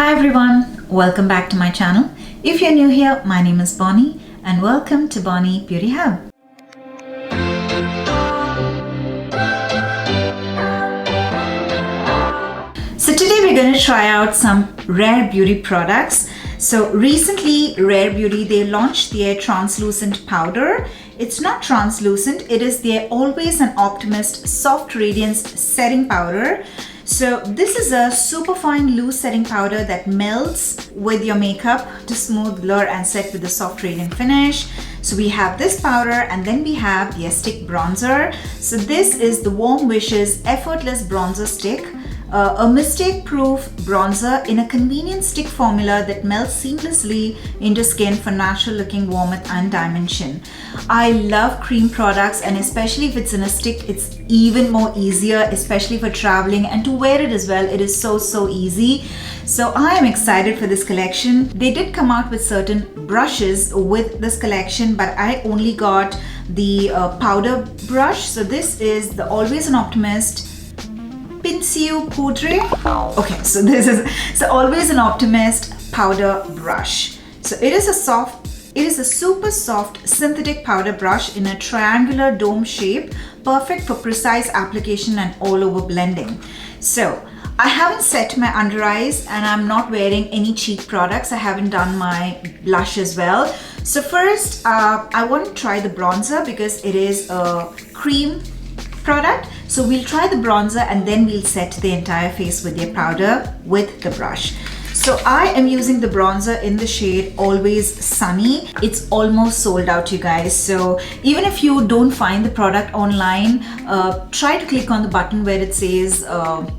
Hi everyone, welcome back to my channel. If you're new here, my name is Bonny and welcome to bonnyparihar. So today we're going to try out some Rare Beauty products. So recently Rare Beauty, they launched their translucent powder. It's not translucent, it is their Always an Optimist Soft Radiance Setting Powder. So this is a super fine loose setting powder that melts with your makeup to smooth, blur and set with a soft radiant finish. So we have this powder and then we have the stick bronzer. So this is the Warm Wishes Effortless Bronzer Stick. A mistake-proof bronzer in a convenient stick formula that melts seamlessly into skin for natural-looking warmth and dimension. I love cream products, and especially if it's in a stick, it's even more easier, especially for traveling, and to wear it as well. It is so easy. So I am excited for this collection. They did come out with certain brushes with this collection, but I only got the powder brush. So this is the Always an Optimist Pinceu Poudre. Okay, so this is Always an Optimist powder brush. So it is a super soft synthetic powder brush in a triangular dome shape, perfect for precise application and all over blending. So I haven't set my under eyes and I'm not wearing any cheek products. I haven't done my blush as well. So first I want to try the bronzer because it is a cream product. So we'll try the bronzer and then we'll set the entire face with your powder with the brush. So I am using the bronzer in the shade Always Sunny. It's almost sold out, you guys. So even if you don't find the product online, try to click on the button where it says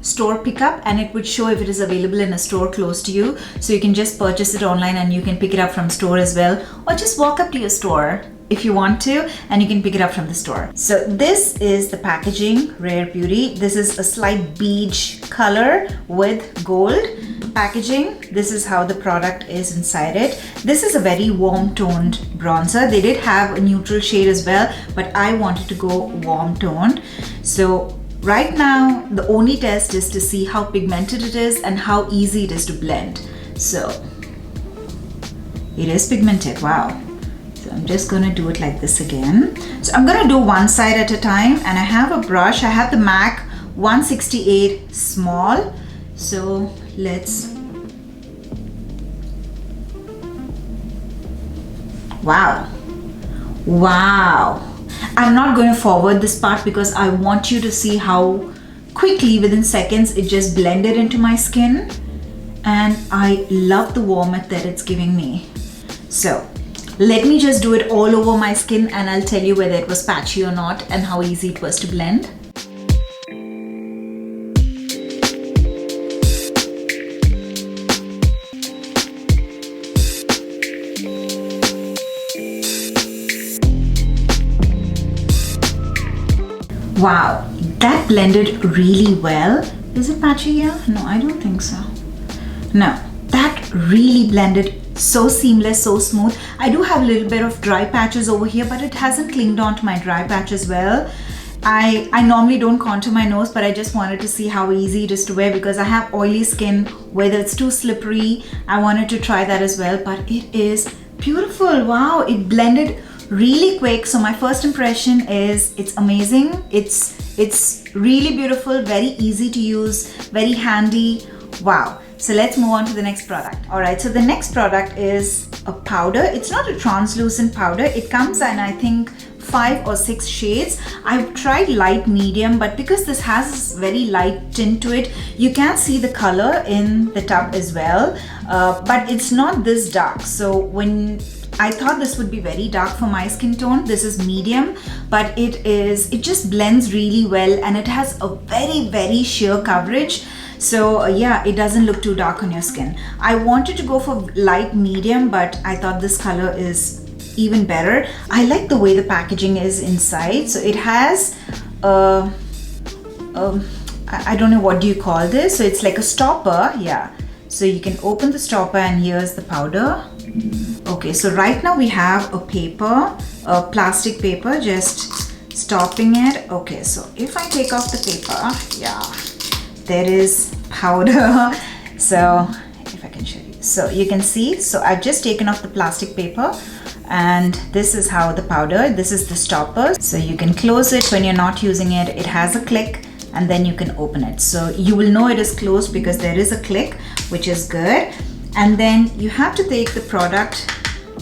store pickup, and it would show if it is available in a store close to you. So you can just purchase it online and you can pick it up from store as well, or just walk up to your store if you want to, and you can pick it up from the store. So this is the packaging, Rare Beauty. This is a slight beige color with gold packaging. This is how the product is inside it. This is a very warm toned bronzer. They did have a neutral shade as well, but I wanted to go warm toned. So right now the only test is to see how pigmented it is and how easy it is to blend. So it is pigmented, wow. So I'm just going to do it like this again. So I'm going to do one side at a time, and I have a brush. I have the MAC 168 small. So let's, wow. I'm not going to forward this part because I want you to see how quickly, within seconds, it just blended into my skin. And I love the warmth that it's giving me. So let me just do it all over my skin and I'll tell you whether it was patchy or not and how easy it was to blend. Wow, that blended really well. Is it patchy here? No, I don't think so. No, that really blended so seamless, so smooth. I do have a little bit of dry patches over here, but it hasn't clinged on to my dry patch as well. I normally don't contour my nose, but I just wanted to see how easy it is to wear because I have oily skin, whether it's too slippery. I wanted to try that as well, but it is beautiful. Wow, it blended really quick. So my first impression is it's amazing. It's really beautiful, very easy to use, very handy. Wow. So let's move on to the next product. All right, so the next product is a powder. It's not a translucent powder. It comes in, I think, 5 or 6 shades. I've tried light medium, but because this has this very light tint to it, you can see the color in the tub as well. But it's not this dark. So when I thought this would be very dark for my skin tone, this is medium, but it just blends really well and it has a very sheer coverage. So yeah, it doesn't look too dark on your skin. I wanted to go for light medium, but I thought this color is even better. I like the way the packaging is inside. So it has I don't know, what do you call this? So it's like a stopper, yeah. So you can open the stopper and here's the powder. Okay, so right now we have a paper, a plastic paper, just stopping it. Okay, so if I take off the paper, yeah, there is powder. So if if I can show you. So you can see, so I've just taken off the plastic paper, and this is how the powder, this is the stopper. So you can close it when you're not using it. It has a click, and then you can open it. So you will know it is closed because there is a click, which is good. And then you have to take the product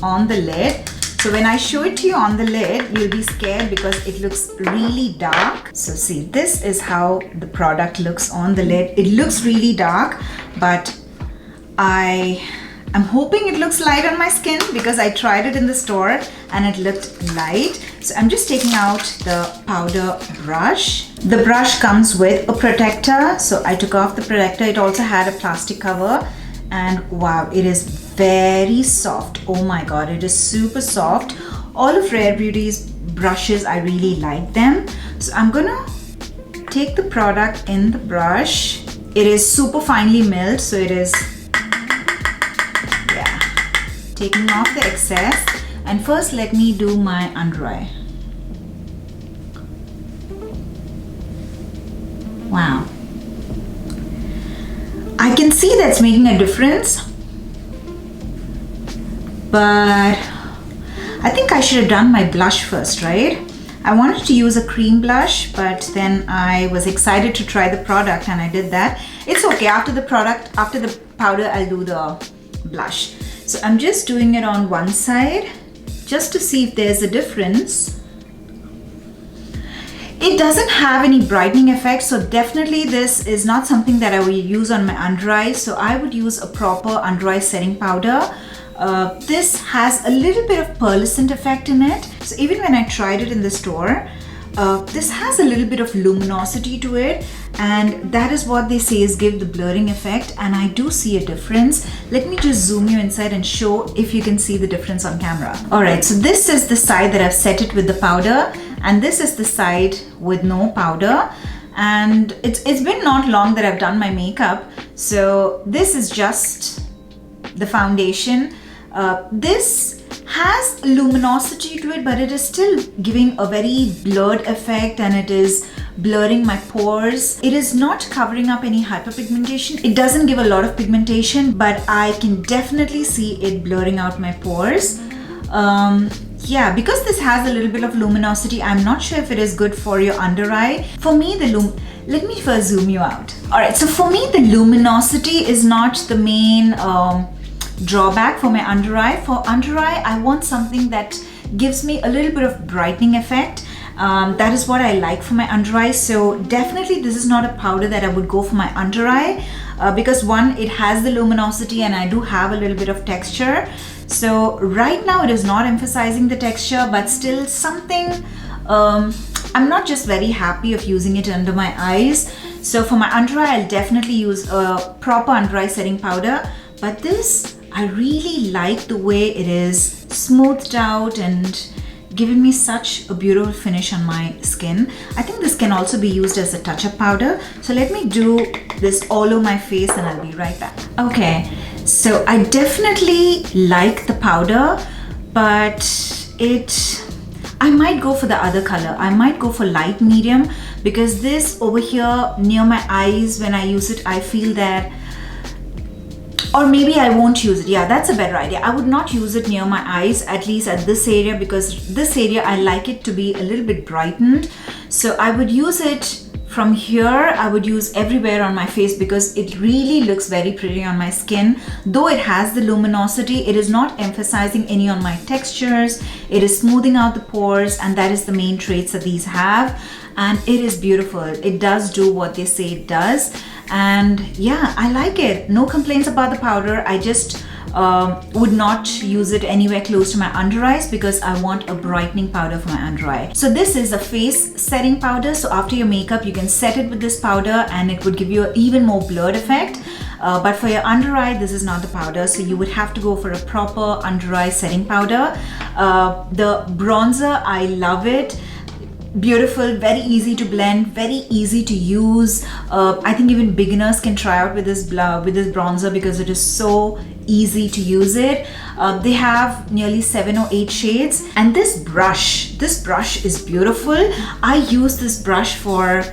on the lid. So when I show it to you on the lid, you'll be scared because it looks really dark. So see, this is how the product looks on the lid. It looks really dark, but I'm hoping it looks light on my skin because I tried it in the store and it looked light. So I'm just taking out the powder brush. The brush comes with a protector. So I took off the protector. It also had a plastic cover, and wow, it is very soft. Oh my God, it is super soft. All of Rare Beauty's brushes, I really like them. So I'm gonna take the product in the brush. It is super finely milled, so it is, yeah, taking off the excess. And first let me do my under eye. Wow. I can see that's making a difference, but I think I should have done my blush first, right? I wanted to use a cream blush, but then I was excited to try the product and I did that. It's okay, after the powder, I'll do the blush. So I'm just doing it on one side just to see if there's a difference. It doesn't have any brightening effect, so definitely this is not something that I will use on my under eyes. So I would use a proper under eye setting powder. This has a little bit of pearlescent effect in it. So even when I tried it in the store, this has a little bit of luminosity to it, and that is what they say is give the blurring effect, and I do see a difference. Let me just zoom you inside and show if you can see the difference on camera. Alright, so this is the side that I've set it with the powder, and this is the side with no powder. And it's been not long that I've done my makeup, so this is just the foundation. This has luminosity to it, but it is still giving a very blurred effect, and it is blurring my pores. It is not covering up any hyperpigmentation. It doesn't give a lot of pigmentation, but I can definitely see it blurring out my pores. Yeah, because this has a little bit of luminosity, I'm not sure if it is good for your under eye. For me, let me first zoom you out. Alright, so for me, the luminosity is not the main drawback for my under eye. For under eye, I want something that gives me a little bit of brightening effect. That is what I like for my under eye. So definitely this is not a powder that I would go for my under eye because one, it has the luminosity and I do have a little bit of texture. So right now it is not emphasizing the texture, but still something, I'm not just very happy of using it under my eyes. So for my under eye, I'll definitely use a proper under eye setting powder. But this, I really like the way it is smoothed out and giving me such a beautiful finish on my skin. I think this can also be used as a touch-up powder. So let me do this all over my face and I'll be right back. Okay, so I definitely like the powder, but I might go for the other color. I might go for light medium because this over here near my eyes, when I use it, I feel that, or maybe I won't use it. Yeah, that's a better idea. I would not use it near my eyes, at least at this area, because this area I like it to be a little bit brightened. So I would use it from here. I would use everywhere on my face because it really looks very pretty on my skin. Though it has the luminosity, it is not emphasizing any on my textures. It is smoothing out the pores, and that is the main traits that these have. And it is beautiful. It does do what they say it does. And yeah, I like it. No complaints about the powder. I just would not use it anywhere close to my under eyes because I want a brightening powder for my under eye. So this is a face setting powder. So after your makeup, you can set it with this powder and it would give you an even more blurred effect. But for your under eye, this is not the powder. So you would have to go for a proper under eye setting powder. The bronzer, I love it. Beautiful, very easy to blend, very easy to use. I think even beginners can try out with this bronzer because it is so easy to use it. They have nearly 7 or 8 shades, and this brush is beautiful. I use this brush for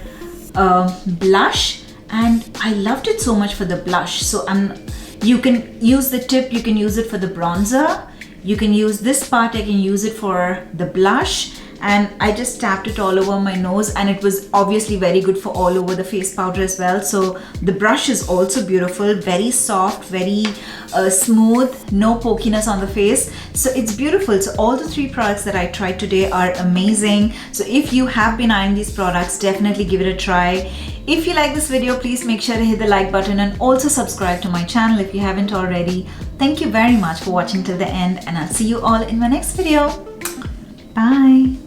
blush, and I loved it so much for the blush. So You can use the tip, you can use it for the bronzer. You can use this part, I can use it for the blush. And I just tapped it all over my nose, and it was obviously very good for all over the face powder as well. So the brush is also beautiful, very soft, very smooth, no pokiness on the face. So it's beautiful. So all the 3 products that I tried today are amazing. So if you have been eyeing these products, definitely give it a try. If you like this video, please make sure to hit the like button and also subscribe to my channel if you haven't already. Thank you very much for watching till the end, and I'll see you all in my next video. Bye.